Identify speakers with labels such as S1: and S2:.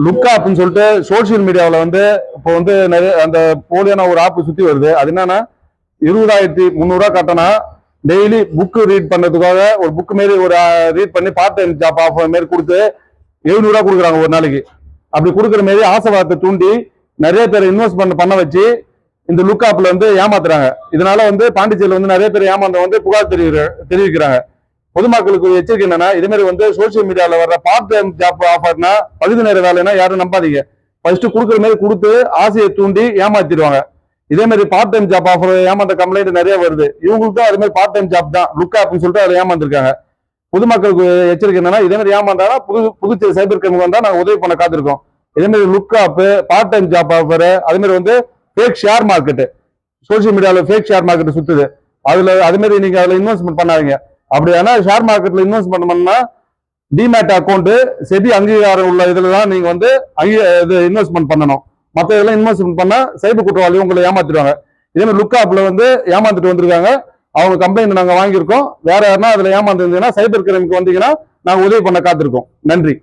S1: லுக்கா அப்படின்னு சொல்லிட்டு சோசியல் மீடியாவில் வந்து இப்போ வந்து நிறைய அந்த போலியான ஒரு ஆப் சுத்தி வருது. அது என்னன்னா 20,300 கட்டணா டெய்லி புக்கு ரீட் பண்றதுக்காக ஒரு புக் மாரி ஒரு ரீட் பண்ணி பார்ட் டைம் ஜாப் ஆஃபர் மாரி கொடுத்து 700 கொடுக்குறாங்க ஒரு நாளைக்கு. அப்படி கொடுக்குற மாரி ஆசைவாதத்தை தூண்டி நிறைய பேர் இன்வெஸ்ட்மெண்ட் பண்ண வச்சு இந்த லுக் ஆப்ல வந்து ஏமாத்துறாங்க. இதனால வந்து பாண்டிச்சேரியில் வந்து நிறைய பேர் ஏமாந்த வந்து புகார் தெரிவிக்கிறாங்க. பொதுமக்களுக்கு எச்சரிக்கை என்னன்னா, இதே மாதிரி வந்து சோசியல் மீடியால வர்ற பார்ட் டைம் ஜாப் ஆஃபர்னா பகுதி நேர வேலைன்னா யாரும் நம்பாதீங்க. ஃபர்ஸ்ட் கொடுக்குற மாதிரி கொடுத்து ஆசையை தூண்டி ஏமாத்திடுவாங்க. இதே மாதிரி பார்ட் டைம் ஜாப் ஆஃபர் ஏமாந்த கம்ப்ளைண்ட் நிறைய வருது. இவங்களுக்கும் அதே மாதிரி பார்ட் டைம் ஜாப் தான் லுக் ஆப்னு சொல்லிட்டு அதை ஏமாந்துருக்காங்க. பொதுமக்களுக்கு எச்சரிக்கை என்னன்னா, இதே மாதிரி ஏமாந்தானா புதுச்சேரி சைபர் கிரைம் வந்தா நாங்க உதவி பண்ண காத்திருக்கோம். இதே மாதிரி look app, part time job offer, அதே மாதிரி வந்து ஃபேக் ஷேர் மார்க்கெட், சோசியல் மீடியாவில் ஃபேக் ஷேர் மார்க்கெட் சுத்துது. அதே மாதிரி நீங்க அதுல இன்வெஸ்ட்மெண்ட் பண்ணாதீங்க. அப்படியானா ஷேர் மார்க்கெட்ல இன்வெஸ்ட் பண்ணணும்னா டிமேட் அக்கௌண்ட் செபி அங்கீகாரம் உள்ள இதுல தான் நீங்க வந்து இன்வெஸ்ட்மெண்ட் பண்ணணும். மற்ற இதெல்லாம் இன்வெஸ்ட்மெண்ட் பண்ணா சைபர் குற்றவாளி உங்களை ஏமாத்திடுவாங்க. இதே மாதிரி லுக் ஆப்ல வந்து ஏமாந்துட்டு வந்திருக்காங்க. அவங்க கம்ப்ளைண்ட் நாங்க வாங்கியிருக்கோம். வேற யாருன்னா அதுல ஏமாந்துருந்தீங்கன்னா சைபர் கிரைமுக்கு வந்தீங்கன்னா நாங்க உதவி பண்ண காத்திருக்கோம். நன்றி.